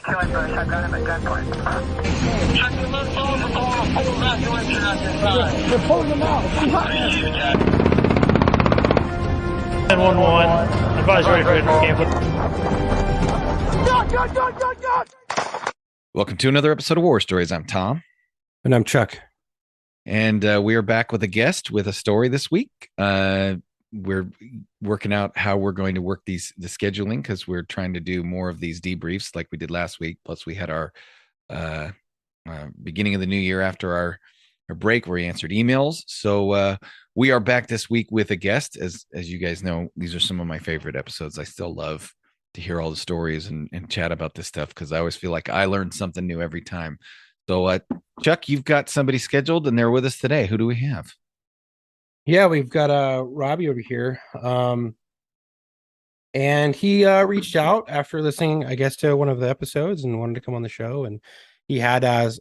killing bush. I've got him at gunpoint. They're pulling them out. 911. Advise ready for camp. Welcome to another episode of War Stories. I'm Tom. And I'm Chuck. And we are back with a guest with a story this week. We're working out how we're going to work the scheduling because we're trying to do more of these debriefs like we did last week. Plus, we had our beginning of the new year after our break where we answered emails. So we are back this week with a guest. As you guys know, these are some of my favorite episodes. I still love to hear all the stories and chat about this stuff because I always feel like I learned something new every time. So, Chuck, you've got somebody scheduled and they're with us today. Who do we have? Yeah, we've got Robbie over here. And he reached out after listening, I guess, to one of the episodes and wanted to come on the show. And he had a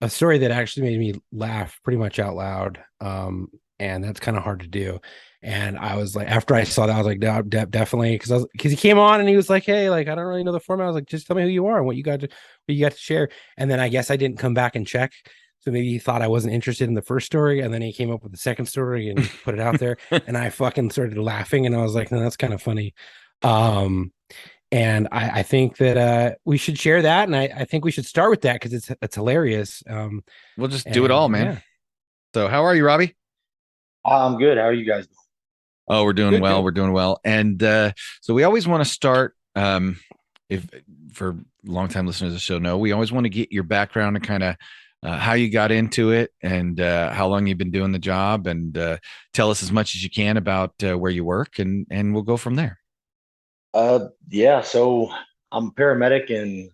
story that actually made me laugh pretty much out loud. And that's kind of hard to do. And I was like, after I saw that, I was like, no, definitely, because he came on and he was like, hey, like, I don't really know the format. I was like, just tell me who you are and what you got to share. And then I guess I didn't come back and check. So maybe he thought I wasn't interested in the first story, and then he came up with the second story and put it out there, and I fucking started laughing, and I was like, no, that's kind of funny. And I think that we should share that, and I think we should start with that because it's hilarious. We'll just do it all, man. Yeah. So how are you, Robbie? I'm good. How are you guys doing? Oh, we're doing well. We're doing well. And so we always want to start, if for longtime listeners of the show know, we always want to get your background and kind of how you got into it and how long you've been doing the job, and tell us as much as you can about where you work, and we'll go from there. Yeah, so I'm a paramedic in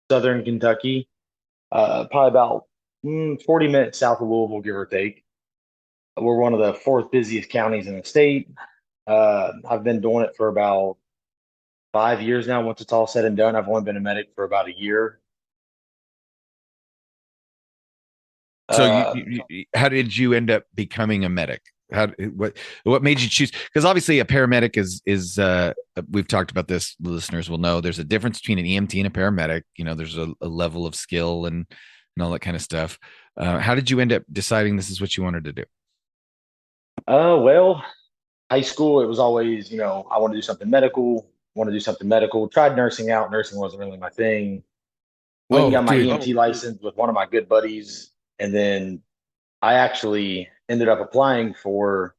Southern Kentucky, probably about 40 minutes south of Louisville, give or take. We're one of the fourth busiest counties in the state. I've been doing it for about 5 years now. Once it's all said and done, I've only been a medic for about a year. So how did you end up becoming a medic? What made you choose? Because obviously a paramedic is we've talked about this. The listeners will know there's a difference between an EMT and a paramedic. You know, there's a level of skill and all that kind of stuff. How did you end up deciding this is what you wanted to do? Well, high school, it was always, I want to do something medical, Tried nursing out. Nursing wasn't really my thing. Went and got my EMT license with one of my good buddies. And then I actually ended up applying for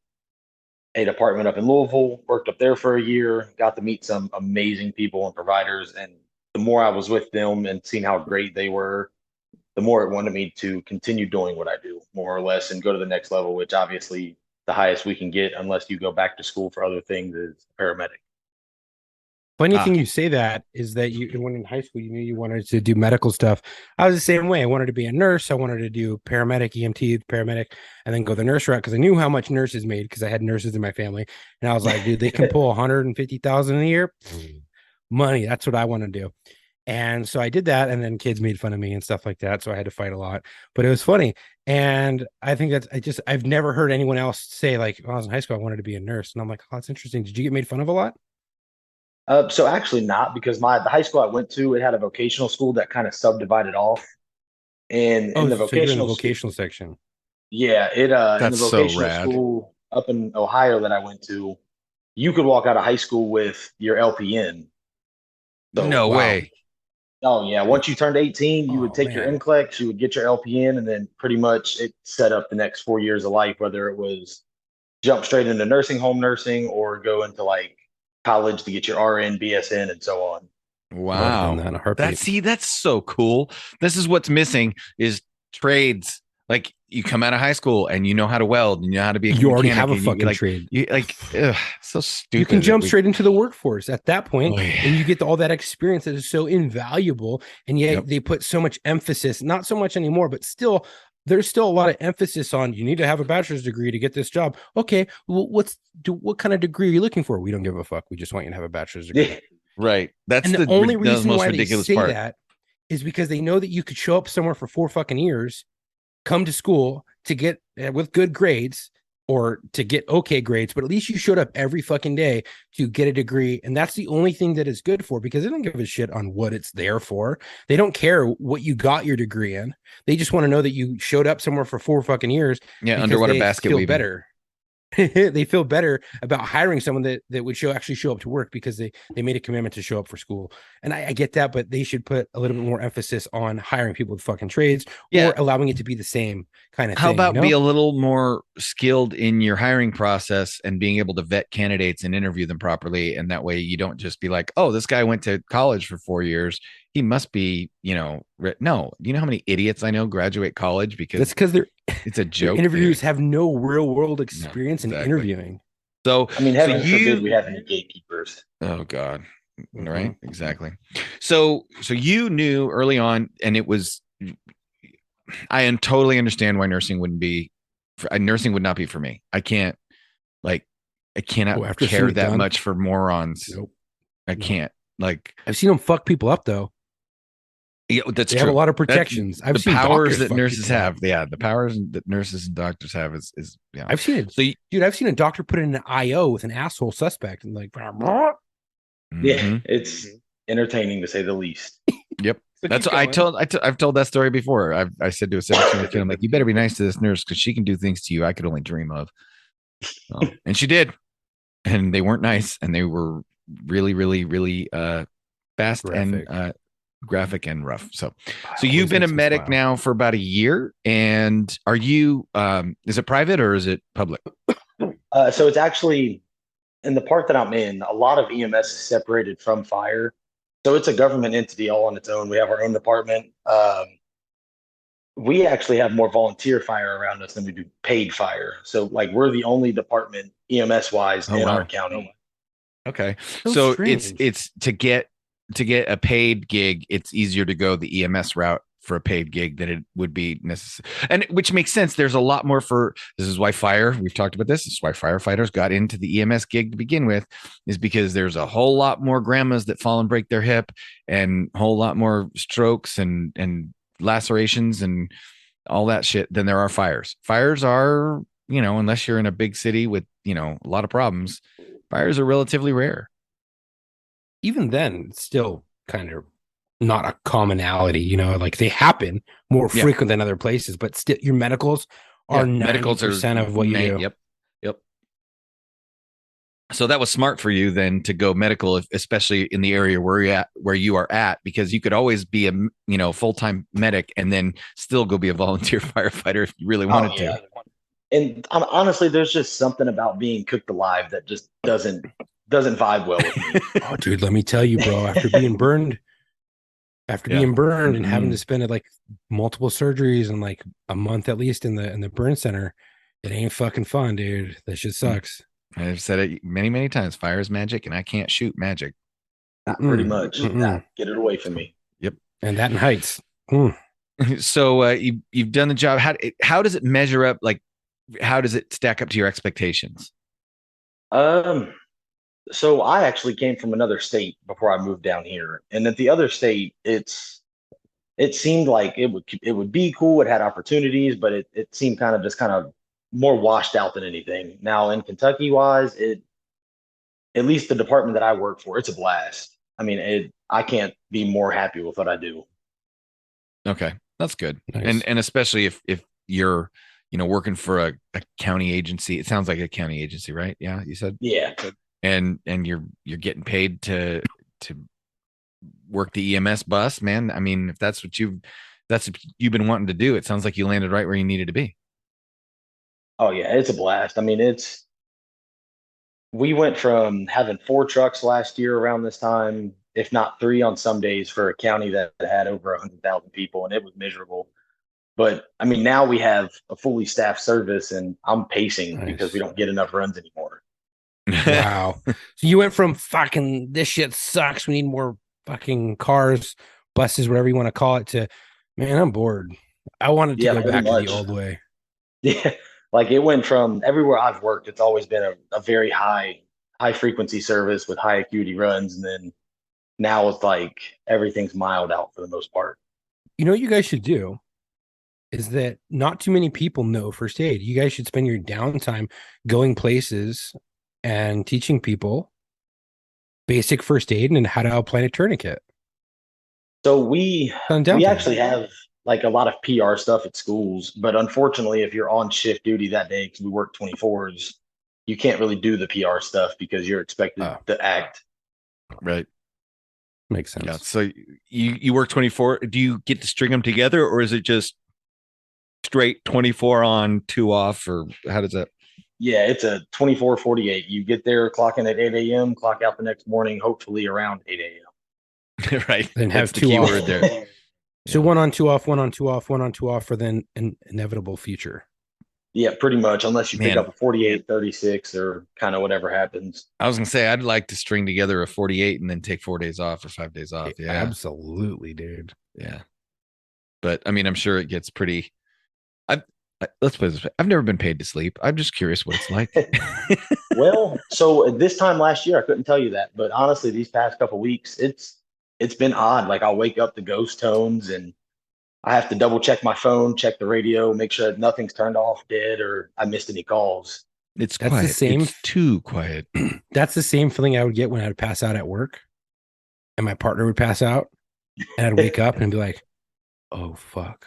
a department up in Louisville, worked up there for a year, got to meet some amazing people and providers. And the more I was with them and seeing how great they were, the more it wanted me to continue doing what I do, more or less, and go to the next level, which obviously the highest we can get, unless you go back to school for other things, is paramedic. Funny thing you say that is that when in high school, you knew you wanted to do medical stuff. I was the same way. I wanted to be a nurse. I wanted to do paramedic, EMT, paramedic, and then go the nurse route because I knew how much nurses made because I had nurses in my family. And I was like, dude, they can pull 150,000 a year. Money. That's what I want to do. And so I did that. And then kids made fun of me and stuff like that. So I had to fight a lot, but it was funny. And I think I've never heard anyone else say, like, when I was in high school, I wanted to be a nurse. And I'm like, oh, that's interesting. Did you get made fun of a lot? So actually not, because the high school I went to, it had a vocational school that kind of subdivided off. And in the vocational section. Yeah, in the vocational school up in Ohio that I went to, you could walk out of high school with your LPN. So, no way. Oh yeah. Once you turned 18, you would take your NCLEX, you would get your LPN, and then pretty much it set up the next 4 years of life, whether it was jump straight into nursing home nursing or go into like college to get your RN, BSN, and so on. Wow. That's so cool. This is what's missing is trades. Like you come out of high school and you know how to weld and you know how to be a mechanic. You already have a fucking trade. So stupid. You can jump straight into the workforce at that point, and you get all that experience that is so invaluable. And yet they put so much emphasis, not so much anymore, but still there's still a lot of emphasis on you need to have a bachelor's degree to get this job. Okay, well, what kind of degree are you looking for? We don't give a fuck. We just want you to have a bachelor's degree. Yeah, right. That's the only reason most why ridiculous they say part. that is because they know that you could show up somewhere for 4 fucking years, come to school to get with good grades, or to get okay grades, but at least you showed up every fucking day to get a degree. And that's the only thing that it's good for, because they don't give a shit on what it's there for. They don't care what you got your degree in. They just want to know that you showed up somewhere for 4 fucking years. Yeah, underwater basket feel weaving. better. They feel better about hiring someone that would actually show up to work, because they made a commitment to show up for school. And I get that, but they should put a little bit more emphasis on hiring people with fucking trades, or allowing it to be the same kind of thing. How about you know? be a little more skilled in your hiring process and being able to vet candidates and interview them properly, and that way you don't just be like, oh, this guy went to college for 4 years, he must be, no. You know how many idiots I know graduate college because that's because it's a joke. Interviewers have no real world experience in interviewing. So I mean, heaven forbid we have any gatekeepers. Oh God. Right. Exactly. So you knew early on, and it was, I totally understand why nursing would not be for me. I cannot care that much for morons. Nope. I can't. Like, I've seen them fuck people up though. Yeah, that's they true. have a lot of protections. I've seen powers that nurses have. Yeah, the powers that nurses and doctors have is yeah. I've seen it. So dude, I've seen a doctor put in an IO with an asshole suspect and like. Yeah, it's entertaining to say the least. Yep. That's what I've told that story before. I said to a 17-year-old kid, I'm like, you better be nice to this nurse because she can do things to you I could only dream of. And she did. And they weren't nice, and they were really, really, really fast and graphic and rough. So you've been a medic now for about a year, and are you is it private or is it public? So it's actually, in the part that I'm in, a lot of EMS is separated from fire. So it's a government entity all on its own. We have our own department. We actually have more volunteer fire around us than we do paid fire. So like we're the only department EMS wise in our county. Okay. So it's to get a paid gig, it's easier to go the EMS route for a paid gig than it would be necessary. And which makes sense. There's a lot more this is why we've talked about this. This is why firefighters got into the EMS gig to begin with, is because there's a whole lot more grandmas that fall and break their hip, and a whole lot more strokes and lacerations and all that shit than there are fires. Fires are, unless you're in a big city with, a lot of problems, fires are relatively rare. Even then, it's still kind of not a commonality, like they happen more frequent than other places, but still your medicals are 90% of what you do. Yep. So that was smart for you then to go medical, especially in the area where you are at, because you could always be a full-time medic and then still go be a volunteer firefighter if you really wanted to. And honestly, there's just something about being cooked alive that just doesn't vibe well with me. Oh, dude, let me tell you, bro, after being burned and having to spend like multiple surgeries and like a month at least in the burn center, it ain't fucking fun, dude. That shit sucks. I've said it many, many times. Fire is magic, and I can't shoot magic. Pretty much. Nah, get it away from me. Yep. And that in heights. So you've done the job. How does it measure up? Like, how does it stack up to your expectations? So I actually came from another state before I moved down here, and at the other state, it seemed like it would be cool. It had opportunities, but it seemed kind of more washed out than anything. Now in Kentucky wise, at least the department that I work for, it's a blast. I mean, I can't be more happy with what I do. Okay, that's good. Nice. And especially if you're working for a county agency. It sounds like a county agency, right? Yeah, you said. Yeah. And you're getting paid to work the EMS bus, man. I mean, if that's what you've been wanting to do, it sounds like you landed right where you needed to be. Oh yeah, it's a blast. I mean, we went from having 4 trucks last year around this time, if not 3 on some days, for a county that had over 100,000 people, and it was miserable. But I mean, now we have a fully staffed service, and I'm pacing because we don't get enough runs anymore. Wow. So you went from fucking this shit sucks, we need more fucking cars, buses, whatever you want to call it, to, man, I'm bored. I wanted to go back to the old way. Yeah. Like it went from everywhere I've worked, it's always been a very high frequency service with high acuity runs. And then now it's like everything's mild out for the most part. You know what you guys should do? is that not too many people know first aid. You guys should spend your downtime going places and teaching people basic first aid and how to apply a tourniquet. So we On we downtime. actually have like a lot of PR stuff at schools, but unfortunately, if you're on shift duty that day, because we work 24s, you can't really do the PR stuff because you're expected Oh. to act. Right. Makes sense. Yeah. So you work 24. Do you get to string them together, or is it just straight 24 on, 2 off, or how does that? Yeah, it's a 24/48. You get there, clock in at 8 a.m., clock out the next morning, hopefully around 8 a.m. Right. Then That's have the 2 key off. word there. So Yeah. 1 on 2 off, 1 on 2 off, 1 on 2 off for then an inevitable future. Yeah, pretty much, unless you pick Man. up a 48, 36, or kind of whatever happens. I was gonna say I'd like to string together a 48 and then take 4 days off or 5 days off. Yeah. Absolutely, dude. Yeah. But I mean, I'm sure it gets pretty. Let's put it this way. I've never been paid to sleep. I'm just curious what it's like. Well, so at this time last year, I couldn't tell you that, but honestly, these past couple weeks, it's been odd. Like I'll wake up to ghost tones, and I have to double check my phone, check the radio, make sure that nothing's turned off, dead, or I missed any calls. It's That's the quiet. same- It's too quiet. That's the same feeling I would get when I'd pass out at work and my partner would pass out and I'd wake up and be like, oh, fuck.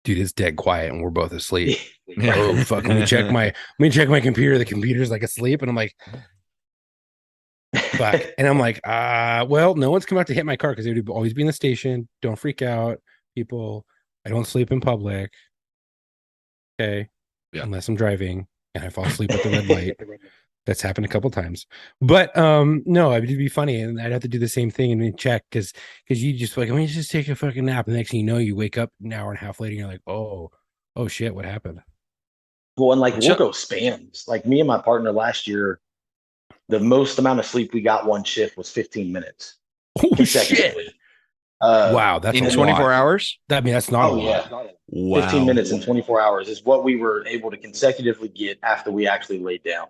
Dude, it's dead quiet and we're both asleep. Oh, fuck. Let me check my computer. The computer's like asleep. And I'm like, fuck. And I'm like, well, no one's come out to hit my car because they would always be in the station. Don't freak out, people. I don't sleep in public. Okay. Yeah. Unless I'm driving and I fall asleep at the red light. That's happened a couple times. But no, it'd be funny. And I'd have to do the same thing and then check because you just like, let me just take a fucking nap. And the next thing you know, you wake up an hour and a half later and you're like, oh shit, what happened? Well, and like we'll go spans. Like me and my partner last year, the most amount of sleep we got one shift was 15 minutes. Oh shit. Consecutively. Wow, that's in a 24 lot. hours. I mean, that's not a lot. Yeah. Wow. 15 minutes in 24 hours is what we were able to consecutively get after we actually laid down.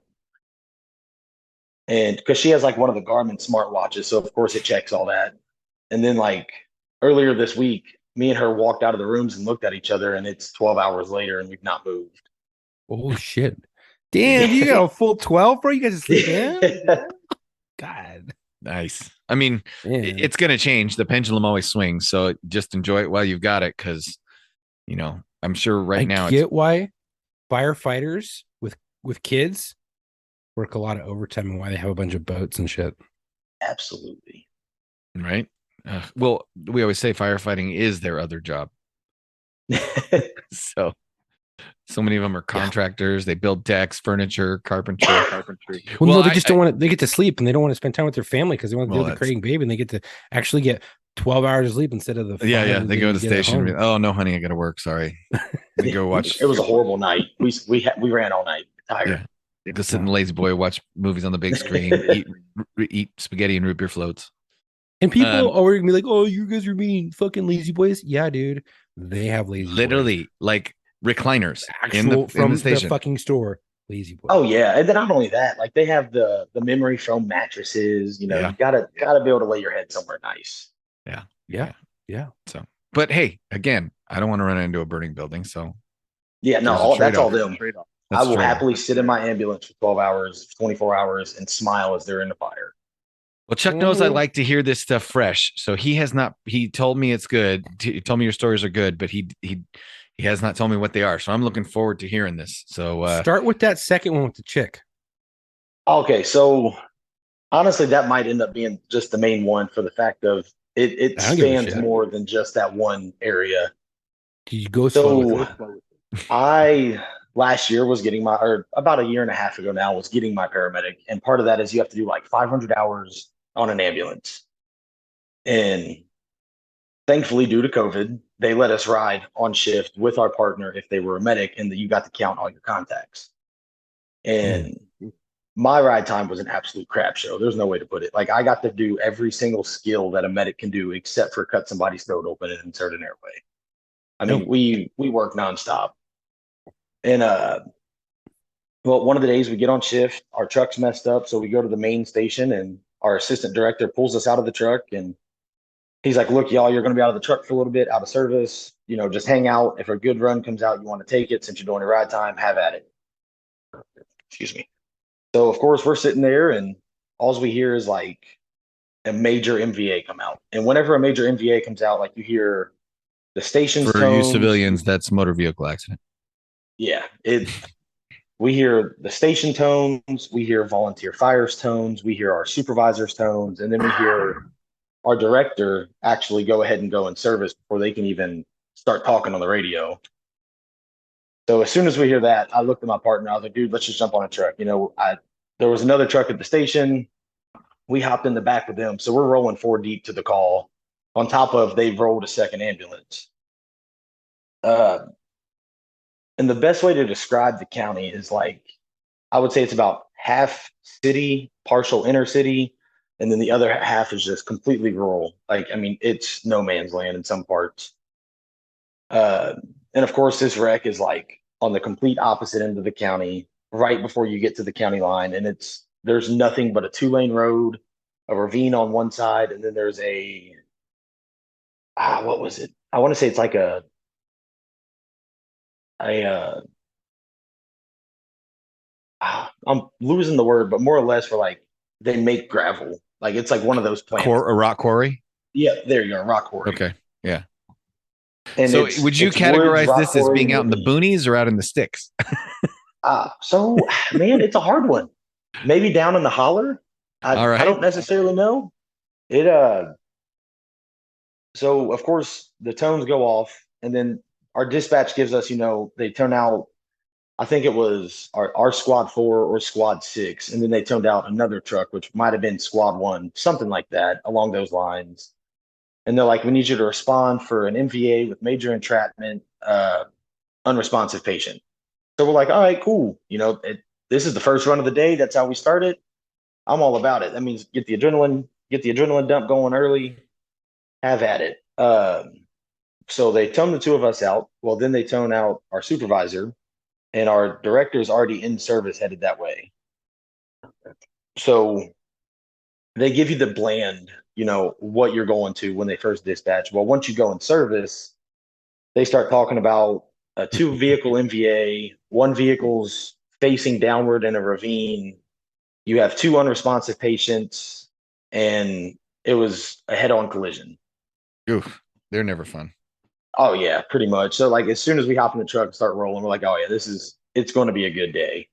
And because she has like one of the Garmin smartwatches, so of course it checks all that. And then like earlier this week, me and her walked out of the rooms and looked at each other, and it's 12 hours later and we've not moved. Oh shit. Damn, you got a full 12, bro. You guys just sleep in? God. Nice. I mean, Man. it's going to change. The pendulum always swings. So just enjoy it while you've got it. Cause I'm sure right now I get why firefighters with kids work a lot of overtime and why they have a bunch of boats and shit. Absolutely. Right. Well, we always say firefighting is their other job. So many of them are contractors. They build decks, furniture, carpentry. Well, no, they just don't want to. They get to sleep and they don't want to spend time with their family because they want to deal with the that's- crying baby, and they get to actually get 12 hours of sleep instead of the. Yeah. 5 They go to that the you get at station. home. Oh no, honey, I got to work. Sorry. They go watch. It was a horrible night. We ran all night, tired. Yeah. Go sit in the lazy boy, watch movies on the big screen, eat spaghetti and root beer floats. And people are gonna be like, "Oh, you guys are mean, fucking lazy boys." Yeah, dude, they have lazy boys. Literally, like recliners Actual from the station. fucking store. Lazy boys. Oh yeah, and then not only that, like they have the memory foam mattresses. You gotta be able to lay your head somewhere nice. Yeah. So, but hey, again, I don't want to run into a burning building. So Yeah, no, that's all them. I will trade-off. happily sit in my ambulance for 12 hours, 24 hours, and smile as they're in the fire. Well, Chuck knows I like to hear this stuff fresh. So he has not. He told me it's good. He told me your stories are good, but he has not told me what they are. So I'm looking forward to hearing this. So Start with that second one with the chick. Okay, so honestly, that might end up being just the main one for the fact of it I don't give a spans shit. more than just that one area. You go slow with So it. I last year was getting or about a year and a half ago now was getting my paramedic, and part of that is you have to do like 500 hours on an ambulance. And thankfully, due to COVID, they let us ride on shift with our partner if they were a medic, and that you got to count all your contacts. And my ride time was an absolute crap show. There's no way to put it. Like I got to do every single skill that a medic can do, except for cut somebody's throat open and insert an airway. I mean, we work nonstop. And well, one of the days we get on shift, our truck's messed up, so we go to the main station, and our assistant director pulls us out of the truck, and He's like, look, y'all, you're going to be out of the truck for a little bit, out of service. Just hang out. If a good run comes out, you want to take it since you're doing your ride time, have at it. Excuse me. So, of course, we're sitting there, and all we hear is like a major MVA come out. And whenever a major MVA comes out, like you hear the station's For tones. you civilians, that's motor vehicle accident. Yeah. We hear the station tones, we hear volunteer fires tones, we hear our supervisors tones, and then we hear our director actually go ahead and go in service before they can even start talking on the radio. So as soon as we hear that, I looked at my partner. I was like, dude, let's just jump on a truck. There was another truck at the station. We hopped in the back with them. So we're rolling 4 deep to the call. On top of they've rolled a second ambulance. And the best way to describe the county is like, I would say it's about half city, partial inner city, and then the other half is just completely rural. Like, I mean, it's no man's land in some parts. And of course, this wreck is like on the complete opposite end of the county, right before you get to the county line, and there's nothing but a 2-lane road, a ravine on one side, and then there's what was it? I want to say it's like I'm losing the word, but more or less, for like they make gravel. Like it's like one of those plants. A rock quarry? Yeah, there you go, rock quarry. Okay, yeah. And so would you categorize this as being out in the boonies or out in the sticks? So man, it's a hard one. Maybe down in the holler. All right. I don't necessarily know. So of course the tones go off, and then our dispatch gives us, they turn out, I think it was our squad 4 or squad 6, and then they toned out another truck, which might have been squad 1, something like that, along those lines. And they're like, we need you to respond for an MVA with major entrapment, unresponsive patient. So we're like, all right, cool. This is the first run of the day. That's how we started. I'm all about it. That means get the adrenaline dump going early. Have at it. So they tone the 2 of us out. Well, then they tone out our supervisor, and our director is already in service headed that way. So they give you the bland, what you're going to when they first dispatch. Well, once you go in service, they start talking about a 2-vehicle MVA, 1 vehicle's facing downward in a ravine. You have 2 unresponsive patients, and it was a head-on collision. Oof, they're never fun. Oh yeah, pretty much. So like as soon as we hop in the truck and start rolling, we're like, oh yeah, it's going to be a good day.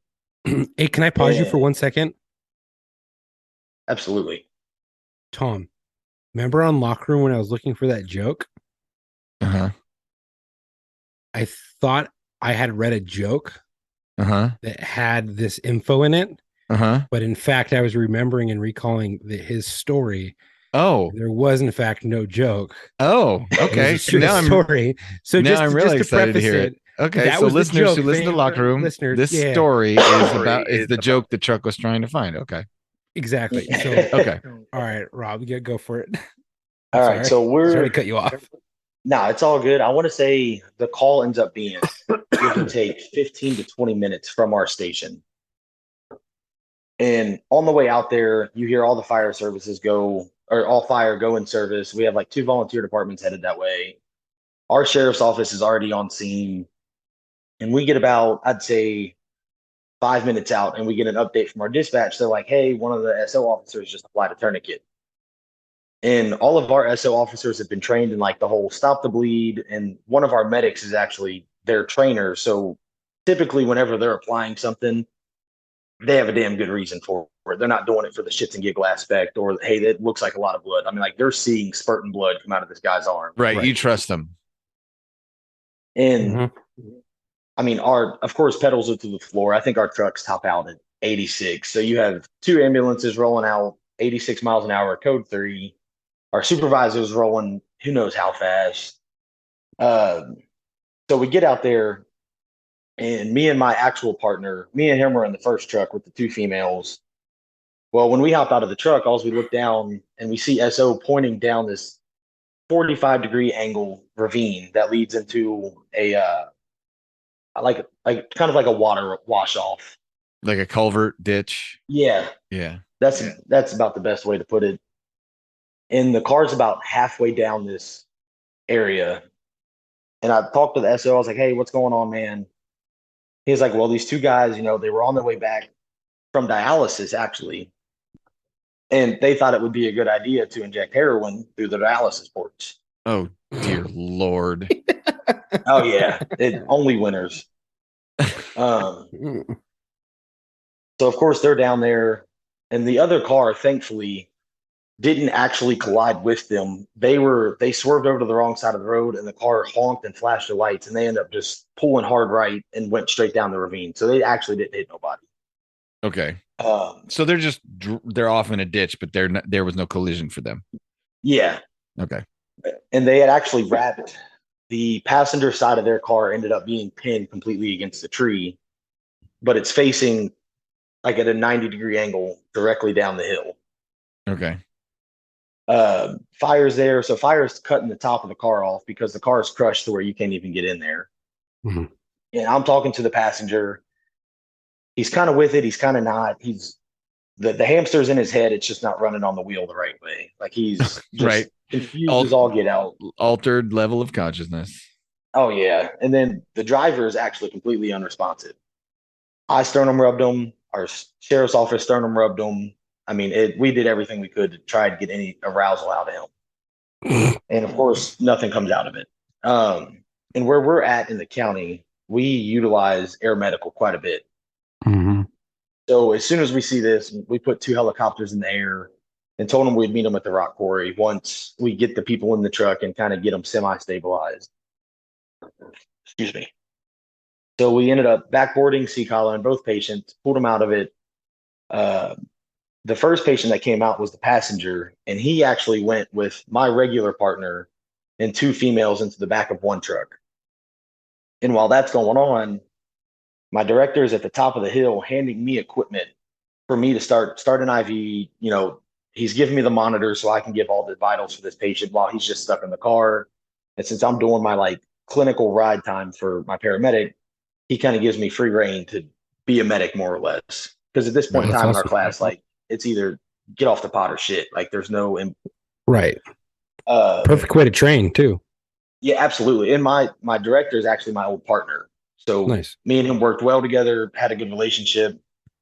Hey, can I pause you for 1 second? Absolutely. Tom, remember on Locker Room when I was looking for that joke? Uh-huh. I thought I had read a joke that had this info in it. But in fact, I was remembering and recalling his story. Oh, there was in fact no joke. Oh, okay. Now I'm story. So now I'm really excited to hear it. Okay, so listeners who listen to Locker Room, this story is the joke that Chuck was trying to find. Okay, exactly. So okay, all right, Rob, go for it. All right, so we're sorry to cut you off. No, it's all good. I want to say the call ends up being give or take 15 to 20 minutes from our station. And on the way out there, you hear all the fire services go, or all fire go in service. We have like 2 volunteer departments headed that way. Our sheriff's office is already on scene. And we get about, I'd say, 5 minutes out, and we get an update from our dispatch. They're like, hey, one of the SO officers just applied a tourniquet. And all of our SO officers have been trained in like the whole stop the bleed. And one of our medics is actually their trainer. So typically whenever they're applying something, they have a damn good reason for it. They're not doing it for the shits and giggle aspect or, hey, that looks like a lot of blood. I mean, like they're seeing spurting blood come out of this guy's arm. Right. You trust them. And I mean, of course, pedals are to the floor. I think our trucks top out at 86. So you have 2 ambulances rolling out 86 miles an hour, code 3. Our supervisor's rolling who knows how fast. So we get out there, and me and my actual partner, me and him were in the first truck with the 2 females. Well, when we hop out of the truck, we look down and we see SO pointing down this 45-degree angle ravine that leads into a like kind of like a water wash off, like a culvert ditch. Yeah, yeah. That's about the best way to put it. And the car's about halfway down this area. And I talked to the SO. I was like, hey, what's going on, man? He's like, well, these two guys, they were on their way back from dialysis, actually. And they thought it would be a good idea to inject heroin through the dialysis ports. Oh, dear Lord. Oh, yeah. Only winners. So, of course, they're down there. And the other car, thankfully, didn't actually collide with them. They swerved over to the wrong side of the road, and the car honked and flashed the lights, and they ended up just pulling hard right and went straight down the ravine. So they actually didn't hit nobody. Okay. So they're off in a ditch, but there was no collision for them. Yeah. Okay. And they had actually wrapped the passenger side of their car ended up being pinned completely against the tree, but it's facing like at a 90-degree angle directly down the hill. Okay. Fire's there. So fire's cutting the top of the car off because the car is crushed to where you can't even get in there. Mm-hmm. And I'm talking to the passenger. He's kind of with it. He's kind of not. He's the hamster's in his head. It's just not running on the wheel the right way. Like he's just right. confused as all get out. Altered level of consciousness. Oh, yeah. And then the driver is actually completely unresponsive. I sternum rubbed him. Our sheriff's office sternum rubbed him. I mean, we did everything we could to try to get any arousal out of him. And, of course, nothing comes out of it. And where we're at in the county, we utilize air medical quite a bit. Mm-hmm. So as soon as we see this, we put 2 helicopters in the air and told them we'd meet them at the rock quarry once we get the people in the truck and kind of get them semi-stabilized. Excuse me. So we ended up backboarding C-collar on both patients, pulled them out of it. The first patient that came out was the passenger, and he actually went with my regular partner and 2 females into the back of one truck. And while that's going on, my director is at the top of the hill handing me equipment for me to start an IV. He's giving me the monitor so I can give all the vitals for this patient while he's just stuck in the car. And since I'm doing my clinical ride time for my paramedic, he kind of gives me free reign to be a medic more or less. Because at this point in time in our class, it's either get off the pot or shit. There's no right. Perfect way to train too. Yeah, absolutely. And my director is actually my old partner. So nice. Me and him worked well together, had a good relationship,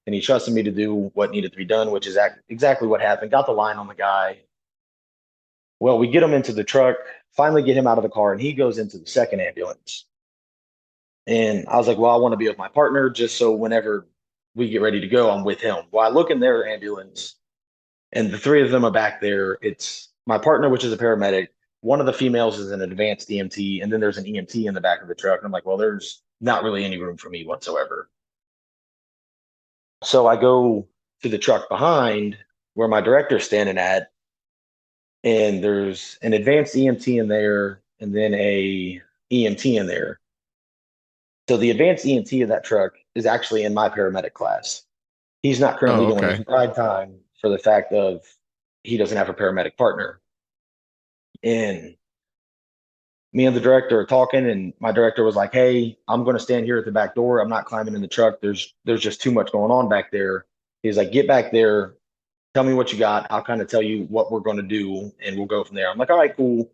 and he trusted me to do what needed to be done, which is exactly what happened. Got the line on the guy. Well, we get him into the truck, finally get him out of the car, and he goes into the second ambulance. And I was like, well, I want to be with my partner just so whenever we get ready to go, I'm with him. Well, I look in their ambulance, and the 3 of them are back there. It's my partner, which is a paramedic. One of the females is an advanced EMT, and then there's an EMT in the back of the truck. And I'm like, well, there's not really any room for me whatsoever. So I go to the truck behind where my director's standing at, and there's an advanced EMT in there and then a EMT in there. So the advanced EMT of that truck is actually in my paramedic class. He's not currently doing his ride time for the fact of he doesn't have a paramedic partner. And me and the director are talking, and my director was like, hey, I'm going to stand here at the back door. I'm not climbing in the truck. There's just too much going on back there. He's like, get back there. Tell me what you got. I'll kind of tell you what we're going to do, and we'll go from there. I'm like, all right, cool.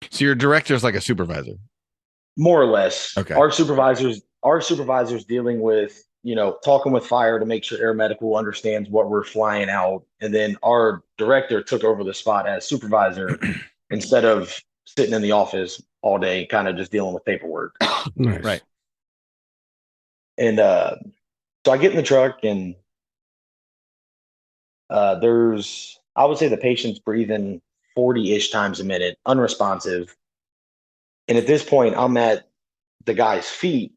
So your director is like a supervisor? More or less. Okay. Our supervisors dealing with, talking with fire to make sure air medical understands what we're flying out. And then our director took over the spot as supervisor instead of sitting in the office all day, kind of just dealing with paperwork. Nice. Right. And so I get in the truck, and I would say the patient's breathing 40-ish times a minute, unresponsive. And at this point, I'm at the guy's feet,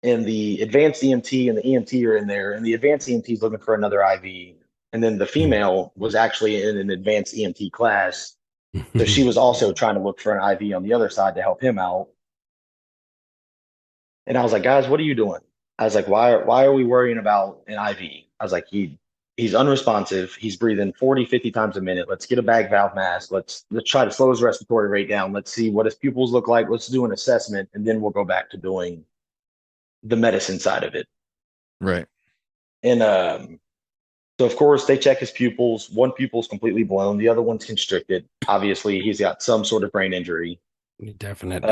and the advanced EMT and the EMT are in there, and the advanced EMT is looking for another IV. And then the female was actually in an advanced EMT class. So she was also trying to look for an IV on the other side to help him out. And I was like, guys, what are you doing? I was like, why are we worrying about an IV? I was like, he's unresponsive. He's breathing 40, 50 times a minute. Let's get a bag valve mask. Let's try to slow his respiratory rate down. Let's see what his pupils look like. Let's do an assessment, and then we'll go back to doing the medicine side of it. Right. And So of course they check his pupils. One pupil's completely blown, the other one's constricted. Obviously, he's got some sort of brain injury. Definite,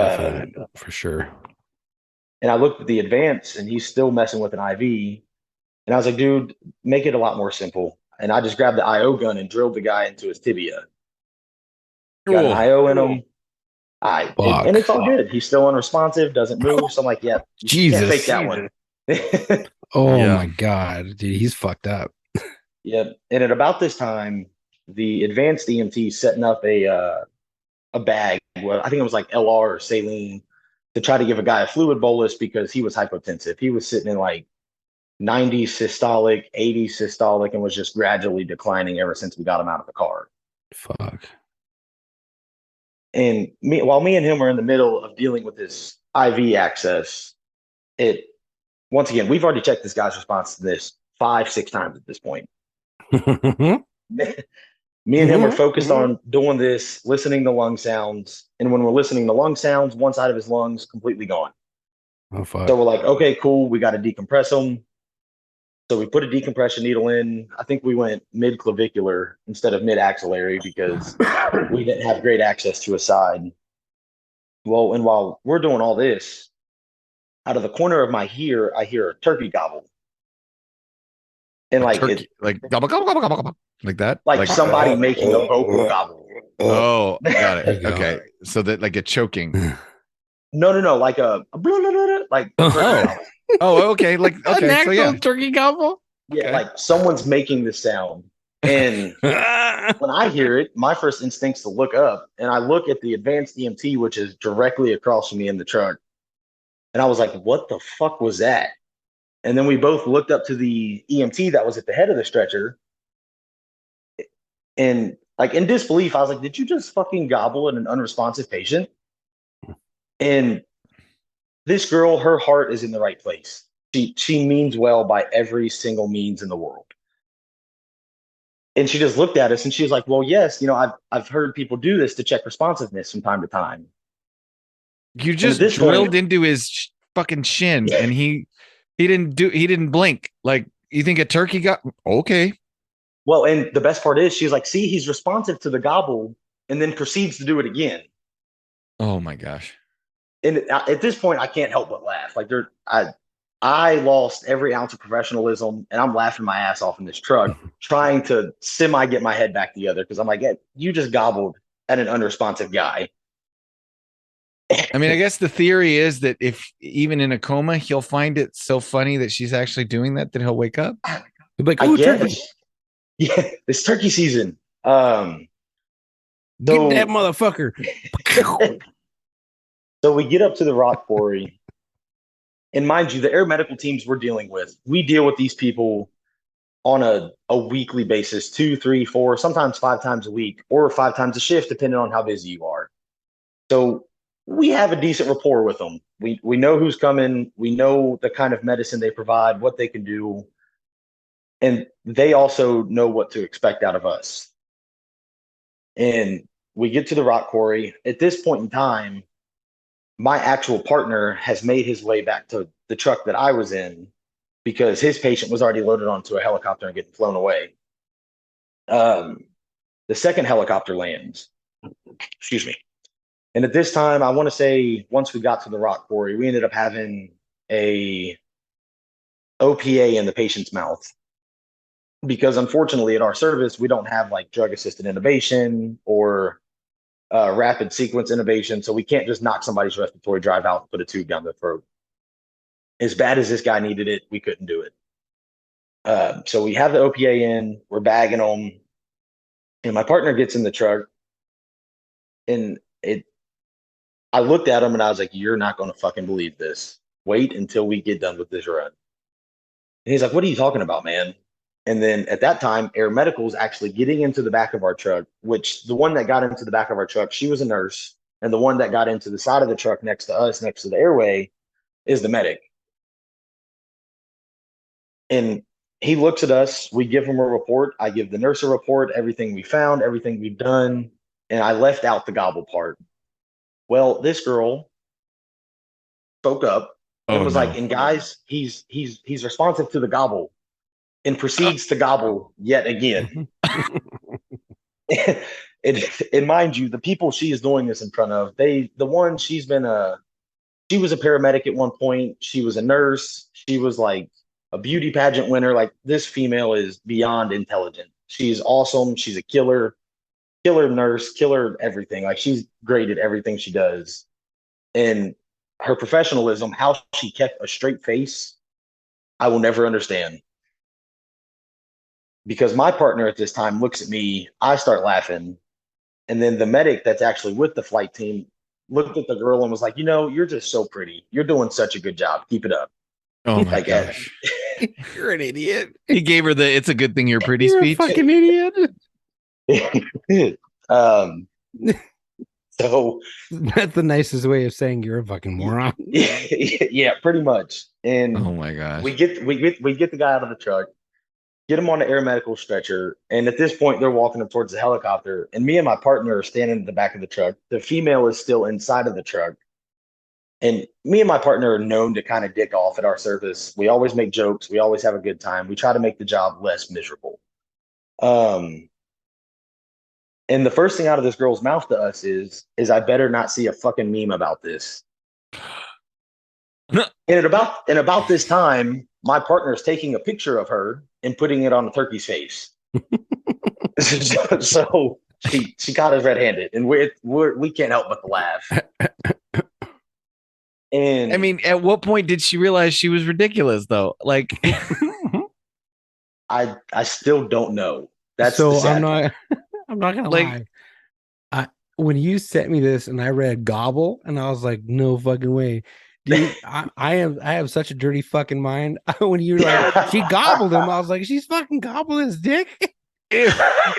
for sure. And I looked at the advance, and he's still messing with an IV. And I was like, dude, make it a lot more simple. And I just grabbed the IO gun and drilled the guy into his tibia. Got an IO in him. And it's all good. He's still unresponsive, doesn't move. So I'm like, yeah, you can't fake that one. My God, dude, he's fucked up. Yeah. And at about this time, the advanced EMT setting up a bag. Well, I think it was like LR or saline to try to give a guy a fluid bolus because he was hypotensive. He was sitting in like 90 systolic, 80 systolic, and was just gradually declining ever since we got him out of the car. Fuck. And while me and him were in the middle of dealing with this IV access, once again, we've already checked this guy's response to this 5-6 times at this point. Me and him were focused on doing this, listening to lung sounds. And when we're listening to lung sounds, one side of his lungs completely gone. Oh, fuck. So we're like, okay, cool. We got to decompress him. So we put a decompression needle in. I think we went mid-clavicular instead of mid-axillary because we didn't have great access to his side. Well, and while we're doing all this, out of the corner of my ear, I hear a turkey gobble. And like turkey, like gobble, gobble, gobble, gobble, gobble, like that, like somebody making a vocal gobble. Oh, got it. Okay, so that like a choking. No, like a blah, blah, blah, like okay, like okay, an actual so yeah, turkey gobble. Yeah, okay. like someone's making the sound. And when I hear it, my first instinct's to look up, and I look at the advanced EMT, which is directly across from me in the truck. And I was like, what the fuck was that? And then we both looked up to the EMT that was at the head of the stretcher. And like in disbelief, I was like, did you just fucking gobble at an unresponsive patient? And this girl, her heart is in the right place. She means well by every single means in the world. And she just looked at us and she was like, well, yes, I've heard people do this to check responsiveness from time to time. You just drilled into his fucking shin and he didn't blink. Like, you think a turkey got okay. Well, and the best part is she's like, see, he's responsive to the gobble and then proceeds to do it again. Oh my gosh. And at this point, I can't help but laugh. Like I lost every ounce of professionalism and I'm laughing my ass off in this truck, trying to get my head back together. Cause I'm like, yeah, you just gobbled at an unresponsive guy. I mean, I guess the theory is that if even in a coma, he'll find it so funny that she's actually doing that he'll wake up. He'll be like, oh, turkey. Yeah, it's turkey season. Get that motherfucker. So we get up to the rock quarry. And mind you, the air medical teams we're dealing with, we deal with these people on a weekly basis, 2, 3, 4, sometimes 5 times a week, or 5 times a shift, depending on how busy you are. So we have a decent rapport with them. We know who's coming. We know the kind of medicine they provide, what they can do. And they also know what to expect out of us. And we get to the rock quarry. At this point in time, my actual partner has made his way back to the truck that I was in because his patient was already loaded onto a helicopter and getting flown away. The second helicopter lands. Excuse me. And at this time, I want to say once we got to the rock quarry, we ended up having a OPA in the patient's mouth. Because unfortunately at our service, we don't have like drug assisted intubation or rapid sequence intubation. So we can't just knock somebody's respiratory drive out and put a tube down their throat. As bad as this guy needed it, we couldn't do it. So we have the OPA in, we're bagging them, and my partner gets in the truck, and I looked at him and I was like, you're not going to fucking believe this. Wait until we get done with this run. And he's like, what are you talking about, man? And then at that time, Air Medical was actually getting into the back of our truck, which the one that got into the back of our truck, she was a nurse. And the one that got into the side of the truck next to us, next to the airway, is the medic. And he looks at us. We give him a report. I give the nurse a report, everything we found, everything we've done. And I left out the gobble part. Well, this girl spoke up and was like, and guys, he's responsive to the gobble. and proceeds to gobble yet again. And mind you, the people she is doing this in front of, she was a paramedic at one point. She was a nurse. She was like a beauty pageant winner. Like, this female is beyond intelligent. She's awesome. She's a killer nurse, killer everything. Like, she's great at everything she does. And her professionalism, how she kept a straight face, I will never understand. Because my partner at this time looks at me, I start laughing. And then the medic that's actually with the flight team looked at the girl and was like, you're just so pretty. You're doing such a good job. Keep it up. Oh my gosh. You're an idiot. He gave her the "it's a good thing you're pretty" speech. Fucking idiot. So that's the nicest way of saying you're a fucking moron. Yeah, pretty much. And oh my gosh. We get the guy out of the truck, get him on the air medical stretcher, and at this point they're walking up towards the helicopter, and me and my partner are standing at the back of the truck. The female is still inside of the truck. And me and my partner are known to kind of dick off at our service. We always make jokes. We always have a good time. We try to make the job less miserable. And the first thing out of this girl's mouth to us is I better not see a fucking meme about this. And at about this time, my partner is taking a picture of her and putting it on the turkey's face. So she caught us red-handed, and we can't help but laugh. And I mean, at what point did she realize she was ridiculous, though? Like, I still don't know. That's so the sad I'm not gonna lie. When you sent me this and I read gobble, and I was like, no fucking way. Dude, I have such a dirty fucking mind. When you were like, she gobbled him, I was like, she's fucking gobbling his dick.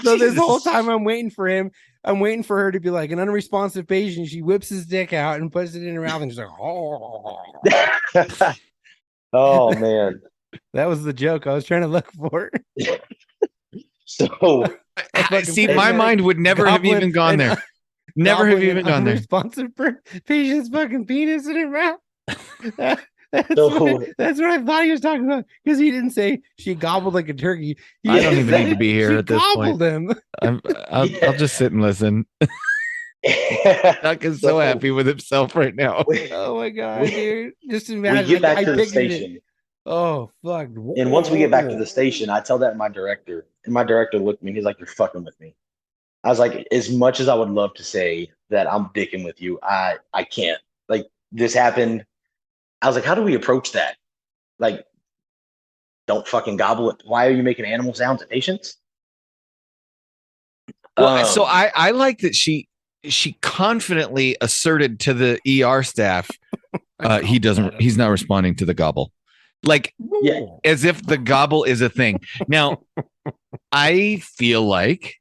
So this whole time I'm waiting for her to be like an unresponsive patient. She whips his dick out and puts it in her mouth, and she's like, oh. Oh man, that was the joke I was trying to look for. So see, my mind would never have even gone there. Never have even gone there. Unresponsive patient's fucking penis in her mouth. That's what I thought he was talking about, because he didn't say she gobbled like a turkey. I don't even need to be here at this point. Him. I'll just sit and listen. Duck is so happy with himself right now. Oh my god, dude! Just imagine. We get back to the station. Oh fuck! And once we get back to the station, I tell that to my director, and my director looked at me and he's like, "You're fucking with me." I was like, as much as I would love to say that I'm dicking with you, I can't. Like, this happened. I was like, how do we approach that? Like, don't fucking gobble it. Why are you making animal sounds at patients? Well, so I like that she confidently asserted to the ER staff, he's not responding to the gobble. Like, yeah, as if the gobble is a thing. Now, I feel like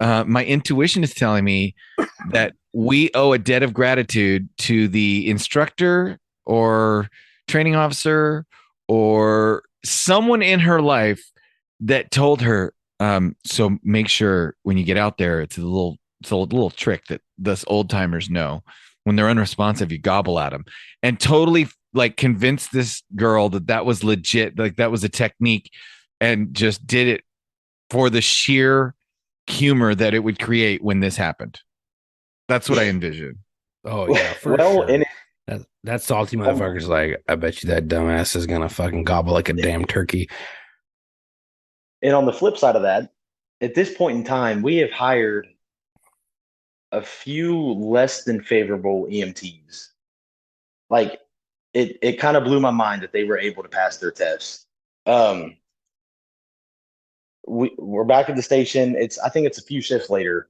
my intuition is telling me that we owe a debt of gratitude to the instructor or training officer or someone in her life that told her, so make sure when you get out there, it's a little trick that us old timers know. When they're unresponsive, you gobble at them, and totally like convinced this girl that was legit, like that was a technique, and just did it for the sheer humor that it would create when this happened. That's what I envisioned. Oh yeah, for sure. And that salty motherfucker's like, I bet you that dumbass is gonna fucking gobble like a damn turkey. And on the flip side of that, at this point in time, we have hired a few less than favorable EMTs. Like, it kind of blew my mind that they were able to pass their tests. We're back at the station. I think it's a few shifts later,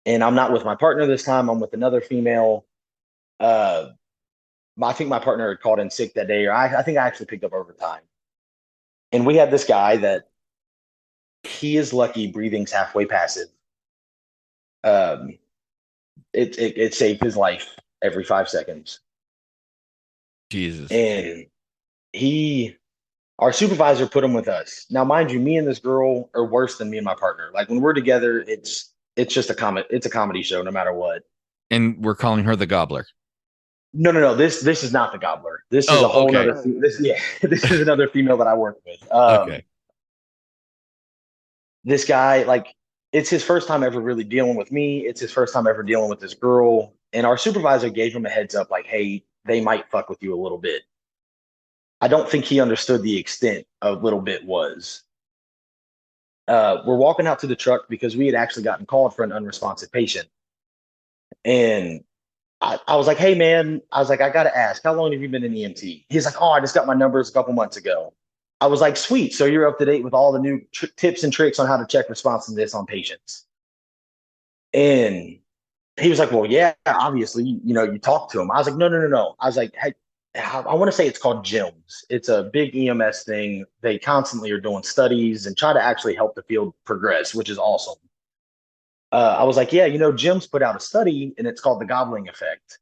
and I'm not with my partner this time. I'm with another female. I think my partner had called in sick that day, or I think I actually picked up overtime. And we had this guy that he is lucky breathing's halfway passive. It saved his life every 5 seconds. Jesus. And our supervisor put him with us. Now, mind you, me and this girl are worse than me and my partner. Like, when we're together, it's just it's a comedy show no matter what. And we're calling her the Gobbler. No. This is not the Gobbler. This is a whole okay. nother. This is another female that I work with. Okay. This guy, like, it's his first time ever really dealing with me. It's his first time ever dealing with this girl. And our supervisor gave him a heads up, like, hey, they might fuck with you a little bit. I don't think he understood the extent of little bit was. We're walking out to the truck because we had actually gotten called for an unresponsive patient. And I was like, hey, man, I was like, I got to ask, how long have you been in EMT? He's like, oh, I just got my numbers a couple months ago. I was like, sweet. So you're up to date with all the new tips and tricks on how to check responsiveness on patients. And he was like, well, yeah, obviously, you talk to him. I was like, no. I was like, hey, I want to say it's called GEMS. It's a big EMS thing. They constantly are doing studies and try to actually help the field progress, which is awesome. I was like, yeah, GEMS put out a study and it's called the gobbling effect.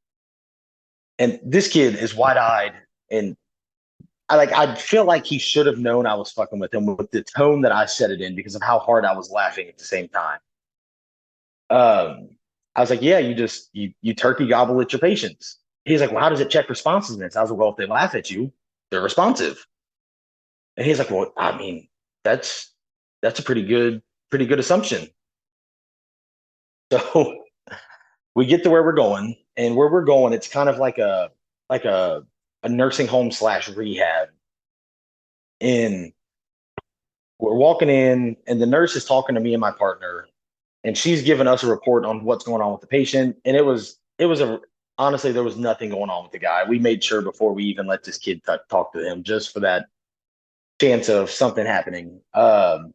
And this kid is wide-eyed, and I feel like he should have known I was fucking with him with the tone that I said it in because of how hard I was laughing at the same time. I was like, yeah, you turkey gobble at your patients. He's like, well, how does it check responsiveness? I was like, well, if they laugh at you, they're responsive. And he's like, well, I mean, that's a pretty good assumption. So we get to where we're going, and where we're going, it's kind of like a nursing home / rehab. And we're walking in, and the nurse is talking to me and my partner, and she's giving us a report on what's going on with the patient. And it was honestly, there was nothing going on with the guy. We made sure before we even let this kid talk to him, just for that chance of something happening. And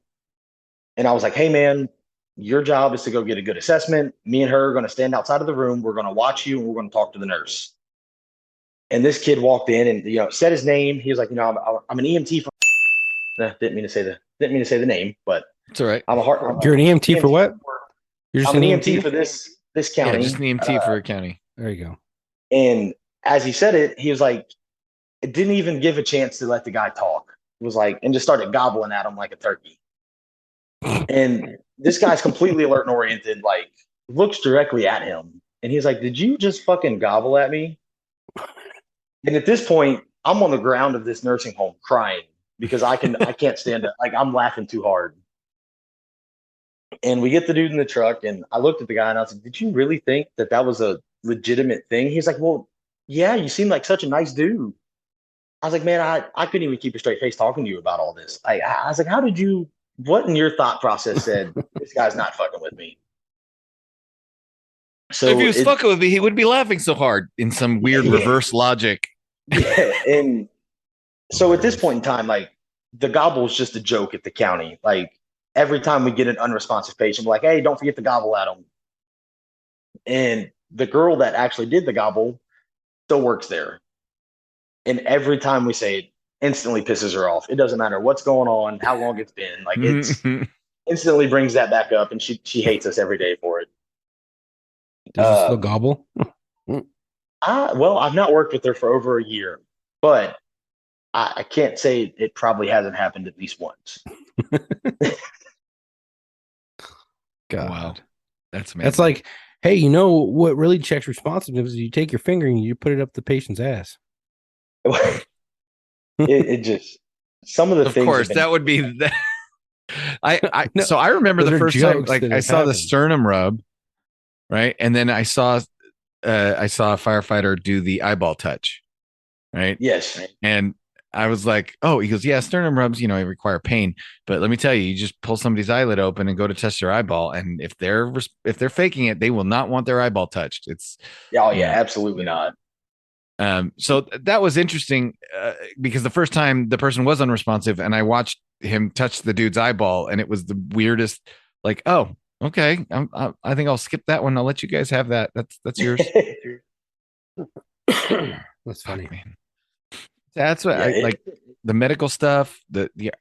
I was like, hey, man, your job is to go get a good assessment. Me and her are going to stand outside of the room. We're going to watch you, and we're going to talk to the nurse. And this kid walked in and said his name. He was like, I'm an EMT. Didn't mean to say the name, but It's all right. You're an EMT for what? You're just an EMT for this county. Yeah, just an EMT for a county. There you go. And as he said it, he was like, it didn't even give a chance to let the guy talk. It was like, and just started gobbling at him like a turkey. And this guy's completely alert and oriented, like looks directly at him. And he's like, did you just fucking gobble at me? And at this point, I'm on the ground of this nursing home crying because I can't stand it. Like, I'm laughing too hard. And we get the dude in the truck, and I looked at the guy and I was like, did you really think that was a legitimate thing? He's like, well, yeah, you seem like such a nice dude. I was like, man, I couldn't even keep a straight face talking to you about all this. I was like, what in your thought process said this guy's not fucking with me? So if he was fucking with me, he wouldn't be laughing so hard in some weird reverse logic. Yeah, and so at this point in time, like, the gobble is just a joke at the county. Like, every time we get an unresponsive patient, we're like, hey, don't forget to gobble at them. And the girl that actually did the gobble still works there. And every time we say it, instantly pisses her off. It doesn't matter what's going on, how long it's been. Like, it's instantly brings that back up, and she hates us every day for it. Does it still gobble? Well, I've not worked with her for over a year, but I can't say it probably hasn't happened at least once. God. Wow. That's amazing. That's like, hey, you know what really checks responsiveness is you take your finger and you put it up the patient's ass. it just, some of the things. Of course, that would be that. So I remember the first time, like, I saw the sternum rub, right? And then I saw a firefighter do the eyeball touch, right? Yes. And I was like, oh, he goes, yeah, sternum rubs, require pain. But let me tell you, you just pull somebody's eyelid open and go to touch their eyeball. And if they're faking it, they will not want their eyeball touched. Absolutely not. So that was interesting because the first time the person was unresponsive and I watched him touch the dude's eyeball and it was the weirdest, like, oh, okay. I think I'll skip that one. I'll let you guys have that. That's yours. That's funny. Oh, man. That's what I like, the medical stuff.